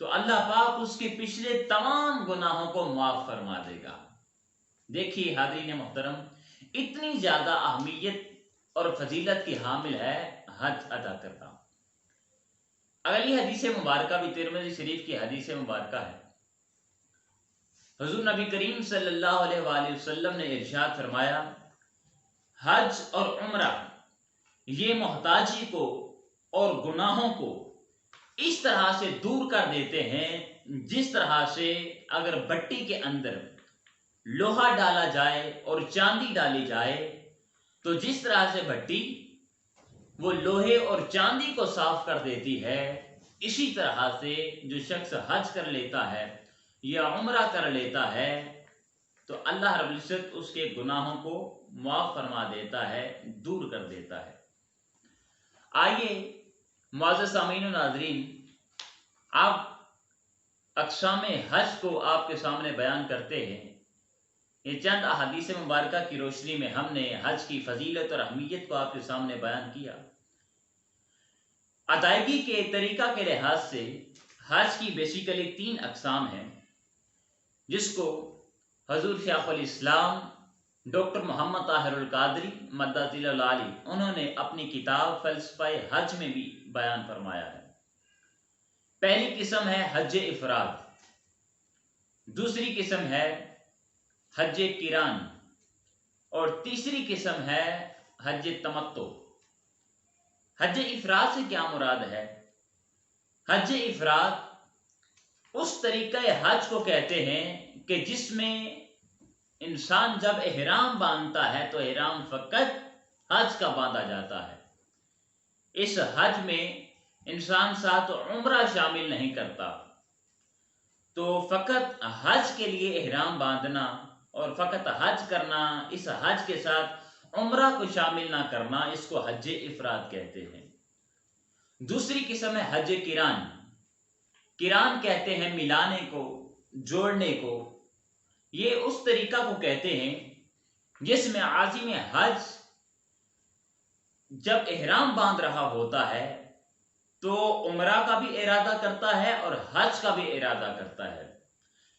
تو اللہ پاک اس کے پچھلے تمام گناہوں کو معاف فرما دے گا۔ دیکھیے حاضرین محترم، اتنی زیادہ اہمیت اور فضیلت کی حامل ہے حج ادا کرنا۔ اگلی حدیث مبارکہ بھی ترمذی شریف کی حدیث مبارکہ ہے۔ حضور نبی کریم صلی اللہ علیہ وآلہ وسلم نے ارشاد فرمایا، حج اور عمرہ یہ محتاجی کو اور گناہوں کو اس طرح سے دور کر دیتے ہیں جس طرح سے اگر بٹی کے اندر لوہا ڈالا جائے اور چاندی ڈالی جائے تو جس طرح سے بھٹی وہ لوہے اور چاندی کو صاف کر دیتی ہے، اسی طرح سے جو شخص حج کر لیتا ہے یا عمرہ کر لیتا ہے تو اللہ رب العزت اس کے گناہوں کو معاف فرما دیتا ہے، دور کر دیتا ہے۔ آئیے معزز سامعین و ناظرین، آپ اقسام حج کو آپ کے سامنے بیان کرتے ہیں۔ یہ چند احادیث مبارکہ کی روشنی میں ہم نے حج کی فضیلت اور اہمیت کو آپ کے سامنے بیان کیا۔ ادائیگی کے طریقہ کے لحاظ سے حج کی بیسیکلی 3 اقسام ہیں، جس کو حضور شیخ الاسلام ڈاکٹر محمد طاہر القادری مدد العالی انہوں نے اپنی کتاب فلسفہ حج میں بھی بیان فرمایا ہے۔ پہلی قسم ہے حج افراد، دوسری قسم ہے حج قران اور تیسری قسم ہے حج تمتع۔ حج افراد سے کیا مراد ہے؟ حج افراد اس طریقہ حج کو کہتے ہیں کہ جس میں انسان جب احرام باندھتا ہے تو احرام فقط حج کا باندھا جاتا ہے۔ اس حج میں انسان ساتھ عمرہ شامل نہیں کرتا، تو فقط حج کے لیے احرام باندھنا اور فقط حج کرنا، اس حج کے ساتھ عمرہ کو شامل نہ کرنا، اس کو حج افراد کہتے ہیں۔ دوسری قسم ہے حج قران۔ قران کہتے ہیں ملانے کو، جوڑنے کو۔ یہ اس طریقہ کو کہتے ہیں جس میں عازم حج جب احرام باندھ رہا ہوتا ہے تو عمرہ کا بھی ارادہ کرتا ہے اور حج کا بھی ارادہ کرتا ہے،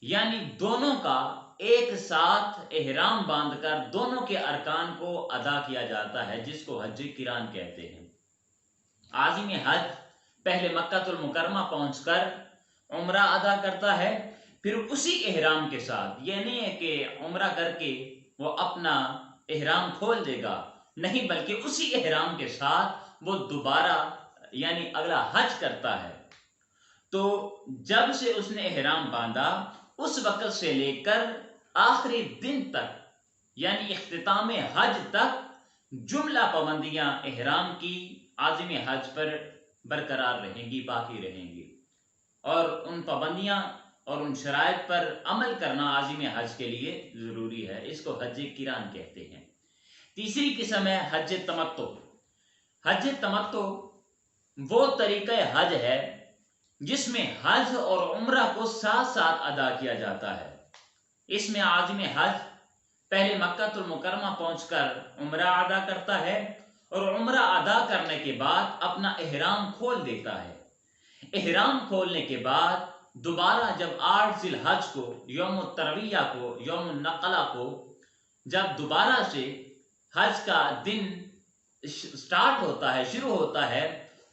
یعنی دونوں کا ایک ساتھ احرام باندھ کر دونوں کے ارکان کو ادا کیا جاتا ہے، جس کو حج قران کہتے ہیں۔ عازم حج پہلے مکہ المکرمہ پہنچ کر عمرہ ادا کرتا ہے، پھر اسی احرام کے ساتھ، یہ نہیں ہے کہ عمرہ کر کے وہ اپنا احرام کھول دے گا، نہیں، بلکہ اسی احرام کے ساتھ وہ دوبارہ یعنی اگلا حج کرتا ہے۔ تو جب سے اس نے احرام باندھا اس وقت سے لے کر آخری دن تک یعنی اختتام حج تک جملہ پابندیاں احرام کی عازم حج پر برقرار رہیں گی، باقی رہیں گی، اور ان پابندیاں اور ان شرائط پر عمل کرنا عازم حج کے لیے ضروری ہے۔ اس کو حج قران کہتے ہیں۔ تیسری قسم ہے حج تمتع۔ حج تمتع وہ طریقہ حج ہے جس میں حج اور عمرہ کو ساتھ ساتھ ادا کیا جاتا ہے۔ اس میں عازم حج پہلے مکہ المکرمہ پہنچ کر عمرہ ادا کرتا ہے اور عمرہ ادا کرنے کے بعد اپنا احرام کھول دیتا ہے۔ احرام کھولنے کے بعد دوبارہ جب 8 ذی الحج کو، یوم الترویہ کو، یوم النقلہ کو، جب دوبارہ سے حج کا دن سٹارٹ ہوتا ہے، شروع ہوتا ہے،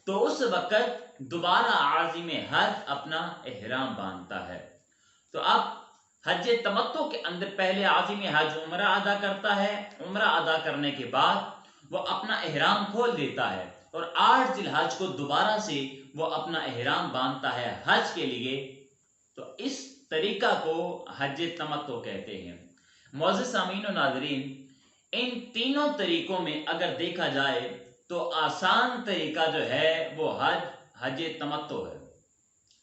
تو اس وقت دوبارہ عازم حج اپنا احرام باندھتا ہے۔ تو اب حج تمتع کے اندر پہلے عازم حج عمرہ ادا کرتا ہے، عمرہ ادا کرنے کے بعد وہ اپنا احرام کھول دیتا ہے اور 8 ذی الحج کو دوبارہ سے وہ اپنا احرام باندھتا ہے حج کے لیے۔ تو اس طریقہ کو حج تمتع کہتے ہیں۔ معزز سامعین و ناظرین، ان تینوں طریقوں میں اگر دیکھا جائے تو آسان طریقہ جو ہے وہ حج تمتع ہے،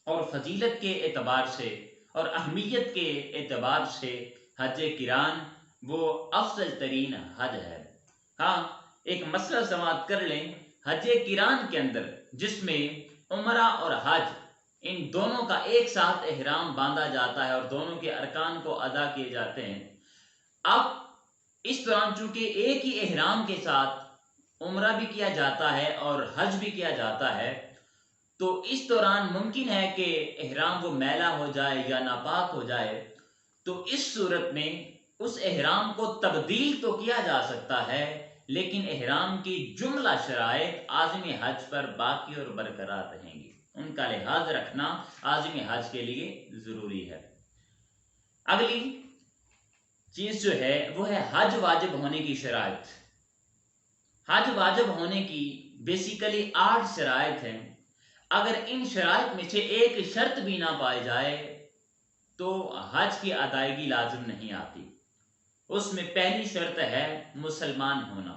اور فضیلت کے اعتبار سے اور اہمیت کے اعتبار سے حج قران وہ افضل ترین حج ہے۔ ہاں، ایک مسئلہ سماعت کر لیں، حج قران کے اندر جس میں عمرہ اور حج ان دونوں کا ایک ساتھ احرام باندھا جاتا ہے اور دونوں کے ارکان کو ادا کیے جاتے ہیں، اب اس دوران چونکہ ایک ہی احرام کے ساتھ عمرہ بھی کیا جاتا ہے اور حج بھی کیا جاتا ہے، تو اس دوران ممکن ہے کہ احرام وہ میلا ہو جائے یا ناپاک ہو جائے، تو اس صورت میں اس احرام کو تبدیل تو کیا جا سکتا ہے، لیکن احرام کی جملہ شرائط عازم حج پر باقی اور برقرار رہیں گی، ان کا لحاظ رکھنا عازم حج کے لیے ضروری ہے۔ اگلی چیز جو ہے وہ ہے حج واجب ہونے کی شرائط۔ حج واجب ہونے کی بیسیکلی 8 شرائط ہیں۔ اگر ان شرائط میں سے ایک شرط بھی نہ پائی جائے تو حج کی ادائیگی لازم نہیں آتی۔ اس میں پہلی شرط ہے مسلمان ہونا۔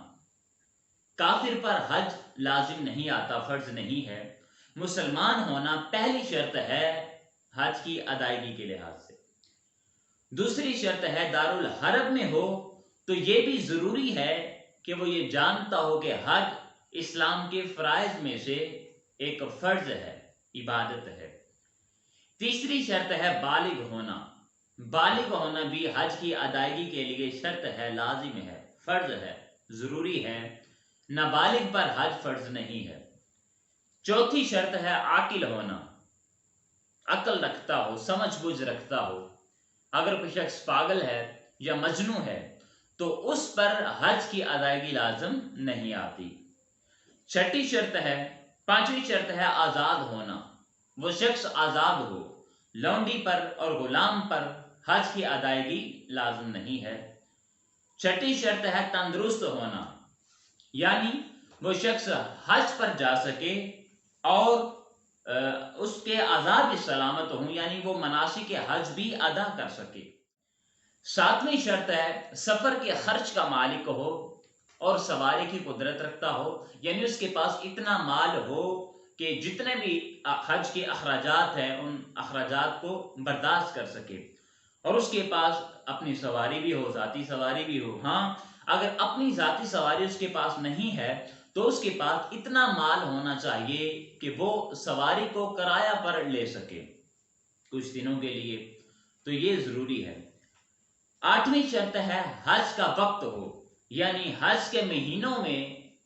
کافر پر حج لازم نہیں آتا، فرض نہیں ہے۔ مسلمان ہونا پہلی شرط ہے حج کی ادائیگی کے لحاظ سے۔ دوسری شرط ہے دارالحرب میں ہو تو یہ بھی ضروری ہے کہ وہ یہ جانتا ہو کہ حج اسلام کے فرائض میں سے ایک فرض ہے، عبادت ہے۔ تیسری شرط ہے بالغ ہونا۔ بالغ ہونا بھی حج کی ادائیگی کے لیے شرط ہے، لازم ہے، فرض ہے، ضروری ہے۔ نابالغ پر حج فرض نہیں ہے۔ چوتھی شرط ہے عاقل ہونا، عقل رکھتا ہو، سمجھ بوجھ رکھتا ہو۔ اگر کوئی شخص پاگل ہے یا مجنون ہے تو اس پر حج کی ادائیگی لازم نہیں آتی۔ چھٹی شرط ہے، پانچویں شرط ہے آزاد ہونا۔ وہ شخص آزاد ہو، لونڈی پر اور غلام پر حج کی ادائیگی لازم نہیں ہے۔ چھٹی شرط ہے تندرست ہونا، یعنی وہ شخص حج پر جا سکے اور اس کے اعضاء بھی سلامت ہوں، یعنی وہ مناسک حج بھی ادا کر سکے۔ ساتویں شرط ہے سفر کے خرچ کا مالک ہو اور سواری کی قدرت رکھتا ہو، یعنی اس کے پاس اتنا مال ہو کہ جتنے بھی حج کے اخراجات ہیں ان اخراجات کو برداشت کر سکے، اور اس کے پاس اپنی سواری بھی ہو، ذاتی سواری بھی ہو۔ ہاں، اگر اپنی ذاتی سواری اس کے پاس نہیں ہے تو اس کے پاس اتنا مال ہونا چاہیے کہ وہ سواری کو کرایہ پر لے سکے کچھ دنوں کے لیے، تو یہ ضروری ہے۔ آٹھویں شرط ہے حج کا وقت ہو، یعنی حج کے مہینوں میں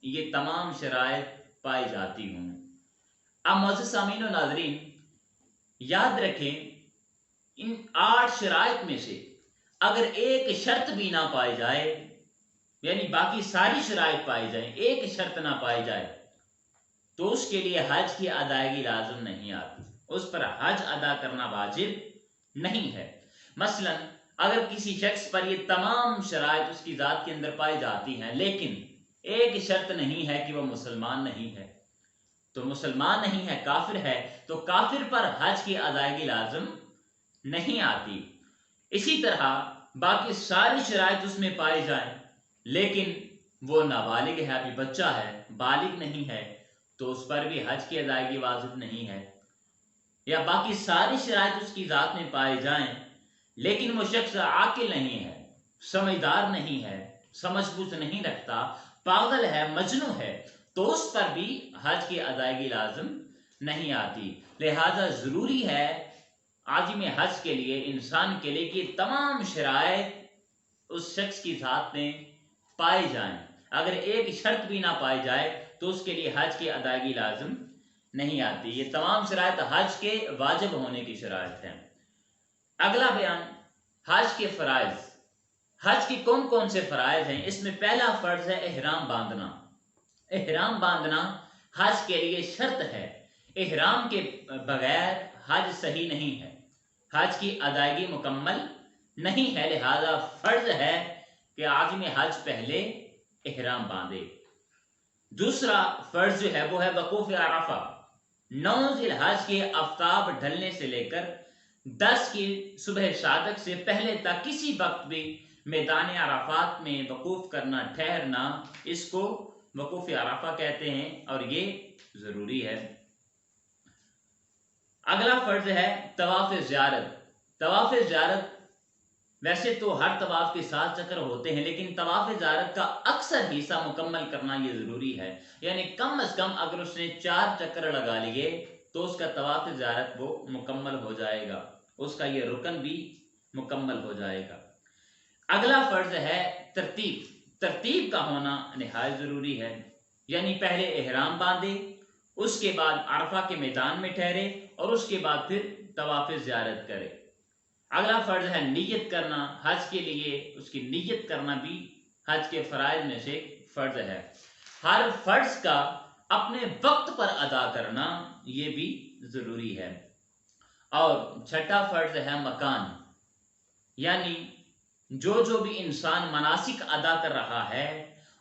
یہ تمام شرائط پائی جاتی ہوں۔ اب معزز سامعین و ناظرین، یاد رکھیں ان 8 شرائط میں سے اگر ایک شرط بھی نہ پائی جائے، یعنی باقی ساری شرائط پائی جائیں، ایک شرط نہ پائی جائے، تو اس کے لیے حج کی ادائیگی لازم نہیں آتی، اس پر حج ادا کرنا واجب نہیں ہے۔ مثلا اگر کسی شخص پر یہ تمام شرائط اس کی ذات کے اندر پائی جاتی ہیں لیکن ایک شرط نہیں ہے کہ وہ مسلمان نہیں ہے، تو مسلمان نہیں ہے، کافر ہے، تو کافر پر حج کی ادائیگی لازم نہیں آتی۔ اسی طرح باقی ساری شرائط اس میں پائی جائیں لیکن وہ نابالغ ہے، ابھی بچہ ہے، بالغ نہیں ہے، تو اس پر بھی حج کی ادائیگی واجب نہیں ہے۔ یا باقی ساری شرائط اس کی ذات میں پائی جائیں لیکن وہ شخص عاقل نہیں ہے، سمجھدار نہیں ہے، سمجھ بوجھ نہیں رکھتا، پاگل ہے، مجنون ہے، تو اس پر بھی حج کی ادائیگی لازم نہیں آتی۔ لہذا ضروری ہے عازم حج کے لیے، انسان کے لیے، کہ تمام شرائط اس شخص کی ذات میں پائی جائیں۔ اگر ایک شرط بھی نہ پائی جائے تو اس کے لیے حج کی ادائیگی لازم نہیں آتی۔ یہ تمام شرائط حج کے واجب ہونے کی شرائط ہیں۔ اگلا بیان حج کے فرائض۔ حج کے کون کون سے فرائض ہیں؟ اس میں پہلا فرض ہے احرام باندھنا۔ احرام باندھنا حج کے لیے شرط ہے، احرام کے بغیر حج صحیح نہیں ہے، حج کی ادائیگی مکمل نہیں ہے، لہذا فرض ہے کہ عازم حج پہلے احرام باندھے۔ دوسرا فرض جو ہے وہ ہے وقوف عرفہ۔ 9 ذی الحج کے آفتاب ڈھلنے سے لے کر 10 کی صبح صادق سے پہلے تک کسی وقت بھی میدان عرفات میں وقوف کرنا، ٹھہرنا، اس کو وقوف عرفہ کہتے ہیں اور یہ ضروری ہے۔ اگلا فرض ہے طواف زیارت۔ طواف زیارت ویسے تو ہر طواف کے 7 چکر ہوتے ہیں لیکن طواف زیارت کا اکثر حصہ مکمل کرنا یہ ضروری ہے، یعنی کم از کم اگر اس نے 4 چکر لگا لیے تو اس کا طواف زیارت وہ مکمل ہو جائے گا، اس کا یہ رکن بھی مکمل ہو جائے گا۔ اگلا فرض ہے ترتیب۔ ترتیب کا ہونا نہایت ضروری ہے، یعنی پہلے احرام باندھے، اس کے بعد عرفہ کے میدان میں ٹھہرے اور اس کے بعد پھر طواف زیارت کرے۔ اگلا فرض ہے نیت کرنا حج کے لیے، اس کی نیت کرنا بھی حج کے فرائض میں سے فرض ہے۔ ہر فرض کا اپنے وقت پر ادا کرنا یہ بھی ضروری ہے۔ اور چھٹا فرض ہے مکان، یعنی جو بھی انسان مناسک ادا کر رہا ہے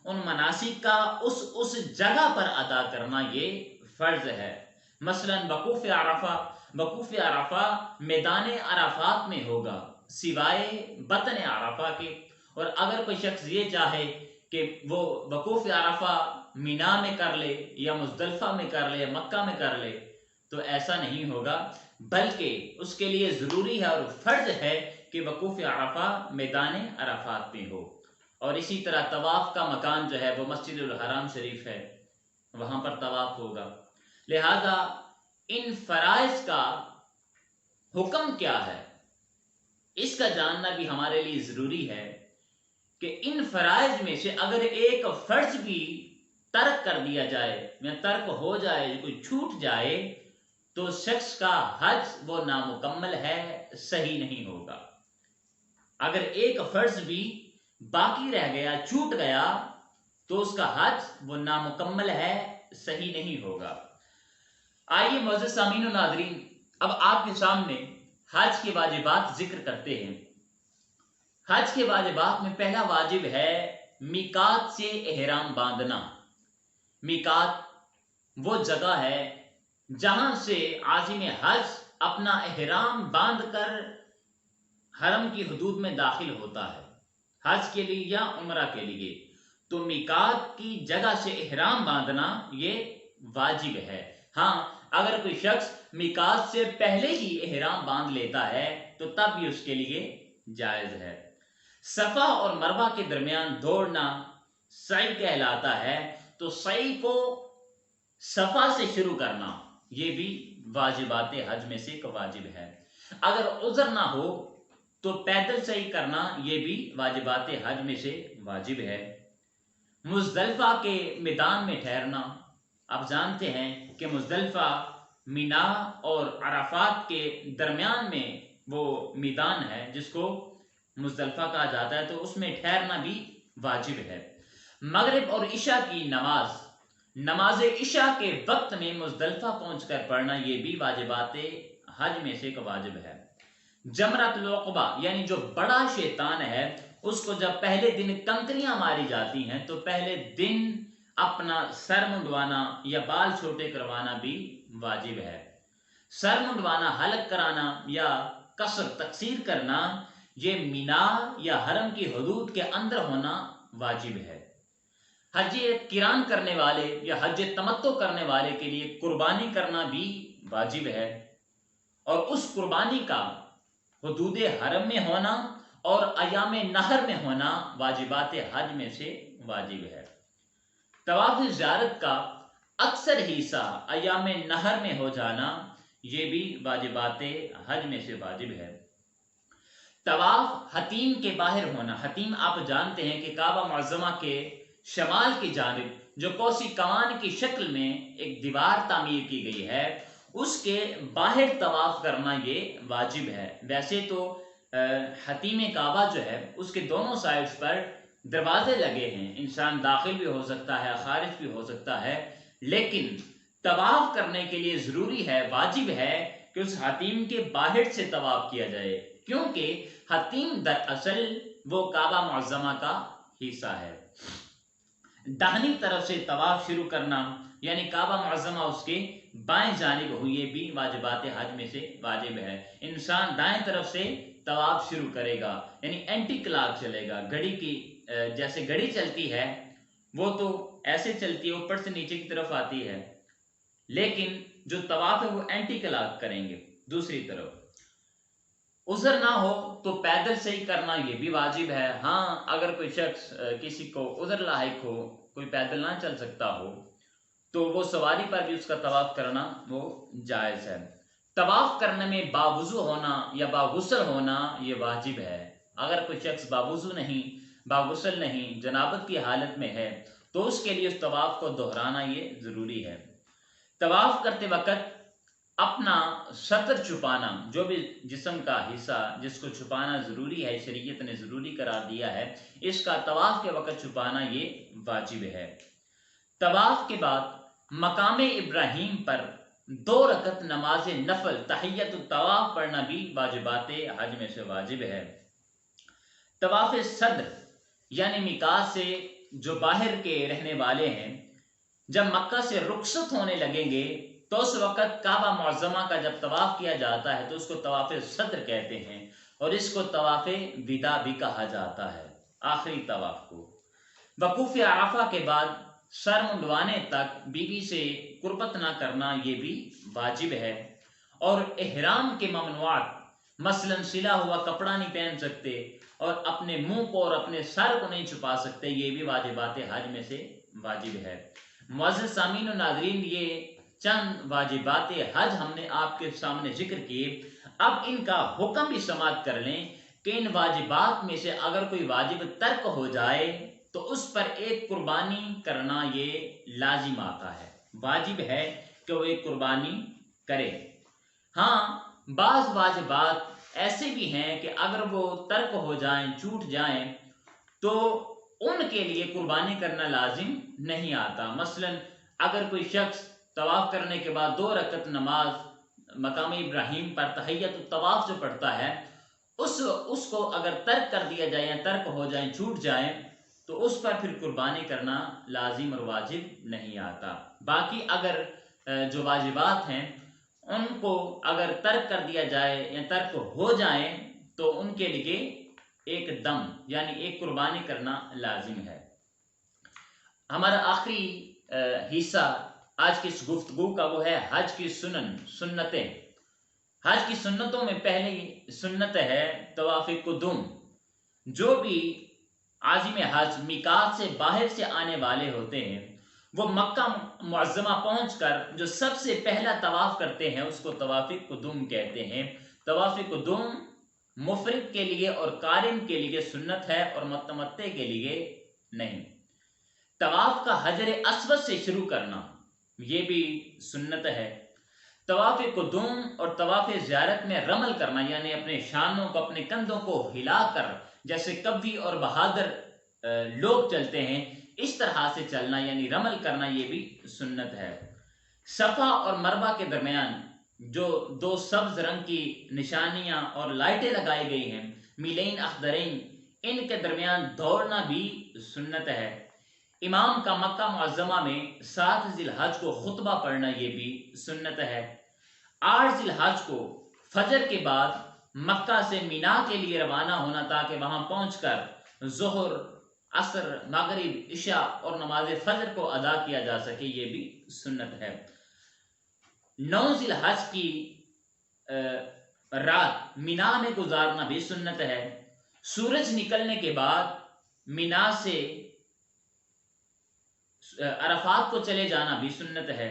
ان مناسک کا اس جگہ پر ادا کرنا یہ فرض ہے۔ مثلا وقوف عرفہ میدان عرفات میں ہوگا سوائے بطن عرفہ کے، اور اگر کوئی شخص یہ چاہے کہ وہ وقوف عرفہ مینا میں کر لے یا مزدلفہ میں کر لے یا مکہ میں کر لے تو ایسا نہیں ہوگا، بلکہ اس کے لیے ضروری ہے اور فرض ہے کہ وقوف عرفہ میدان عرفات میں ہو۔ اور اسی طرح طواف کا مکان جو ہے وہ مسجد الحرام شریف ہے، وہاں پر طواف ہوگا۔ لہذا ان فرائض کا حکم کیا ہے اس کا جاننا بھی ہمارے لیے ضروری ہے کہ ان فرائض میں سے اگر ایک فرض بھی ترک کر دیا جائے یا ترک ہو جائے، کوئی چھوٹ جائے تو شخص کا حج وہ نامکمل ہے، صحیح نہیں ہوگا۔ اگر ایک فرض بھی باقی رہ گیا، چھوٹ گیا تو اس کا حج وہ نامکمل ہے، صحیح نہیں ہوگا۔ آئیے معزز سامعین و ناظرین، اب آپ کے سامنے حج کے واجبات ذکر کرتے ہیں۔ حج کے واجبات میں پہلا واجب ہے میقات سے احرام باندھنا۔ میقات وہ جگہ ہے جہاں سے عازم حج اپنا احرام باندھ کر حرم کی حدود میں داخل ہوتا ہے حج کے لیے یا عمرہ کے لیے، تو میقات کی جگہ سے احرام باندھنا یہ واجب ہے۔ ہاں، اگر کوئی شخص میقات سے پہلے ہی احرام باندھ لیتا ہے تو تب بھی اس کے لیے جائز ہے۔ صفا اور مروہ کے درمیان دوڑنا سعی کہلاتا ہے، تو سعی کو صفا سے شروع کرنا یہ بھی واجبات حج میں سے ایک واجب ہے۔ اگر عذر نہ ہو تو پیدل سعی کرنا یہ بھی واجبات حج میں سے واجب ہے۔ مزدلفہ کے میدان میں ٹھہرنا، آپ جانتے ہیں کہ مزدلفہ مینا اور عرفات کے درمیان میں وہ میدان ہے جس کو مزدلفہ کہا جاتا ہے، تو اس میں ٹھہرنا بھی واجب ہے۔ مغرب اور عشاء کی نماز عشاء کے وقت میں مزدلفہ پہنچ کر پڑھنا یہ بھی واجبات حج میں سے ایک واجب ہے۔ جمرۃ العقبہ یعنی جو بڑا شیطان ہے اس کو جب پہلے دن کنکریاں ماری جاتی ہیں تو پہلے دن اپنا سر منڈوانا یا بال چھوٹے کروانا بھی واجب ہے۔ سر منڈوانا، حلق کرانا یا قصر تقصیر کرنا یہ مینا یا حرم کی حدود کے اندر ہونا واجب ہے۔ حج قران کرنے والے یا حج تمتع کرنے والے کے لیے قربانی کرنا بھی واجب ہے، اور اس قربانی کا حدود حرم میں ہونا اور ایام نحر میں ہونا واجبات حج میں سے واجب ہے۔ طواف زیارت کا اکثر حصہ ایام نحر میں ہو جانا یہ بھی واجبات حج میں سے واجب ہے۔ طواف حتیم کے باہر ہونا، حتیم آپ جانتے ہیں کہ کعبہ معظمہ کے شمال کی جانب جو کوسی کمان کی شکل میں ایک دیوار تعمیر کی گئی ہے اس کے باہر طواف کرنا یہ واجب ہے۔ ویسے تو حتیم کعبہ جو ہے اس کے دونوں سائڈز پر دروازے لگے ہیں، انسان داخل بھی ہو سکتا ہے، خارج بھی ہو سکتا ہے، لیکن طواف کرنے کے لیے ضروری ہے، واجب ہے کہ اس حتیم کے باہر سے طواف کیا جائے، کیونکہ حتیم دراصل وہ کعبہ معظمہ کا حصہ ہے۔ داہنی طرف سے طواف شروع کرنا یعنی کعبہ معظمہ اس کے بائیں جانب ہو، یہ بھی واجبات حج میں سے واجب ہے۔ انسان دائیں طرف سے طواف شروع کرے گا یعنی اینٹی کلاک چلے گا، گھڑی کی جیسے گھڑی چلتی ہے وہ تو ایسے چلتی ہے، اوپر سے نیچے کی طرف آتی ہے، لیکن جو طواف ہے وہ اینٹی کلاک کریں گے دوسری طرف۔ عذر نہ ہو تو پیدل صحیح کرنا یہ بھی واجب ہے۔ ہاں، اگر کوئی شخص کسی کو عذر لاحق ہو، کوئی پیدل نہ چل سکتا ہو تو وہ سواری پر بھی اس کا طواف کرنا وہ جائز ہے۔ طواف کرنے میں باوضو ہونا یا باغسل ہونا یہ واجب ہے۔ اگر کوئی شخص باوضو نہیں، باغسل نہیں، جنابت کی حالت میں ہے تو اس کے لیے اس طواف کو دہرانا یہ ضروری ہے۔ طواف کرتے وقت اپنا سطر چھپانا، جو بھی جسم کا حصہ جس کو چھپانا ضروری ہے، شریعت نے ضروری قرار دیا ہے، اس کا طواف کے وقت چھپانا یہ واجب ہے۔ طواف کے بعد مقام ابراہیم پر 2 رکعت نماز نفل تحیت الطواف پڑھنا بھی واجبات حج میں سے واجب ہے۔ طواف صدر یعنی میقات سے جو باہر کے رہنے والے ہیں، جب مکہ سے رخصت ہونے لگیں گے تو اس وقت کعبہ معظمہ کا جب طواف کیا جاتا ہے تو اس کو طواف صدر کہتے ہیں، اور اس کو طواف وداع بھی کہا جاتا ہے، آخری طواف کو۔ وقوف عرفہ کے بعد سر منڈوانے تک بیوی سے قربت نہ کرنا یہ بھی واجب ہے، اور احرام کے ممنوعات مثلا سلا ہوا کپڑا نہیں پہن سکتے، اور اپنے منہ کو اور اپنے سر کو نہیں چھپا سکتے، یہ بھی واجبات حج میں سے واجب ہے۔ معزز سامعین و ناظرین، یہ چند واجبات حج ہم نے آپ کے سامنے ذکر کیے۔ اب ان کا حکم بھی سماعت کر لیں کہ ان واجبات میں سے اگر کوئی واجب ترک ہو جائے تو اس پر ایک قربانی کرنا یہ لازم آتا ہے، واجب ہے کہ وہ ایک قربانی کرے۔ ہاں، بعض واجبات ایسے بھی ہیں کہ اگر وہ ترک ہو جائیں، چھوٹ جائیں، تو ان کے لیے قربانی کرنا لازم نہیں آتا۔ مثلا اگر کوئی شخص طواف کرنے کے بعد 2 رکعت نماز مقام ابراہیم پر تحیت الطواف جو پڑھتا ہے، اس کو اگر ترک کر دیا جائے یا ترک ہو جائیں، چھوٹ جائیں، تو اس پر پھر قربانی کرنا لازم اور واجب نہیں آتا۔ باقی اگر جو واجبات ہیں ان کو اگر ترک کر دیا جائے یا ترک ہو جائیں تو ان کے لیے ایک دم یعنی ایک قربانی کرنا لازم ہے۔ ہمارا آخری حصہ آج کی اس گفتگو کا وہ ہے حج کی سنتیں۔ حج کی سنتوں میں پہلی سنت ہے طواف قدوم۔ جو بھی عازم حج میقات سے باہر سے آنے والے ہوتے ہیں وہ مکہ معظمہ پہنچ کر جو سب سے پہلا طواف کرتے ہیں اس کو طواف قدوم کہتے ہیں۔ طواف قدوم مفرد کے لیے اور قارن کے لیے سنت ہے اور متمتع کے لیے نہیں۔ طواف کا حجر اسود سے شروع کرنا یہ بھی سنت ہے۔ طواف قدوم اور طواف زیارت میں رمل کرنا یعنی اپنے شانوں کو، اپنے کندھوں کو ہلا کر جیسے کبھی اور بہادر لوگ چلتے ہیں اس طرح سے چلنا یعنی رمل کرنا یہ بھی سنت ہے۔ صفا اور مروہ کے درمیان جو 2 سبز رنگ کی نشانیاں اور لائٹیں لگائی گئی ہیں، میلین اخضرین، ان کے درمیان دوڑنا بھی سنت ہے۔ امام کا مکہ معظمہ میں 7 ذی الحج کو خطبہ پڑھنا یہ بھی سنت ہے۔ 8 ذی الحج کو فجر کے بعد مکہ سے مینا کے لیے روانہ ہونا تاکہ وہاں پہنچ کر ظہر، عصر، مغرب، عشاء اور نماز فجر کو ادا کیا جا سکے یہ بھی سنت ہے۔ 9 ذی الحج کی رات مینا میں گزارنا بھی سنت ہے۔ سورج نکلنے کے بعد مینا سے عرفات کو چلے جانا بھی سنت ہے۔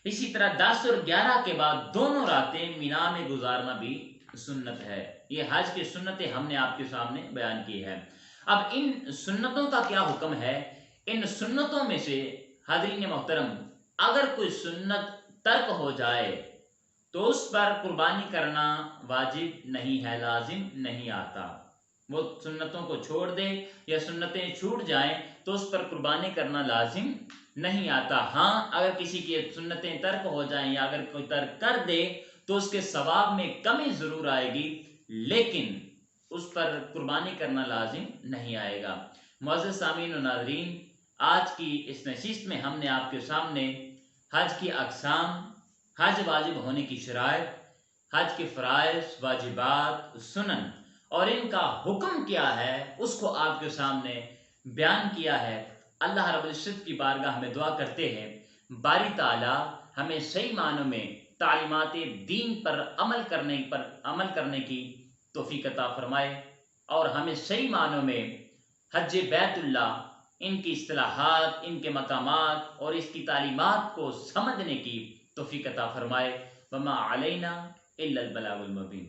اسی طرح 10 اور 11 کے بعد دونوں راتیں مینا میں گزارنا بھی سنت ہے۔ یہ حج کی سنتیں ہم نے آپ کے سامنے بیان کی ہے۔ اب ان سنتوں کا کیا حکم ہے؟ ان سنتوں میں سے حاضرین محترم اگر کوئی سنت ترک ہو جائے تو اس پر قربانی کرنا واجب نہیں ہے، لازم نہیں آتا۔ وہ سنتوں کو چھوڑ دے یا سنتیں چھوٹ جائیں تو اس پر قربانی کرنا لازم نہیں آتا۔ ہاں، اگر کسی کی سنتیں ترک ہو جائیں یا اگر کوئی ترک کر دے تو اس کے ثواب میں کمی ضرور آئے گی، لیکن اس پر قربانی کرنا لازم نہیں آئے گا۔ معزز سامعین و ناظرین، آج کی اس نشست میں ہم نے آپ کے سامنے حج کی اقسام، حج واجب ہونے کی شرائط، حج کے فرائض، واجبات، سنن اور ان کا حکم کیا ہے اس کو آپ کے سامنے بیان کیا ہے۔ اللہ رب العزت کی بارگاہ میں دعا کرتے ہیں باری تعالی ہمیں صحیح معنوں میں تعلیمات دین پر عمل کرنے کی توفیق عطا فرمائے اور ہمیں صحیح معنوں میں حج بیت اللہ، ان کی اصطلاحات، ان کے مقامات اور اس کی تعلیمات کو سمجھنے کی توفیق عطا فرمائے۔ وما علینا الا البلاغ المبین۔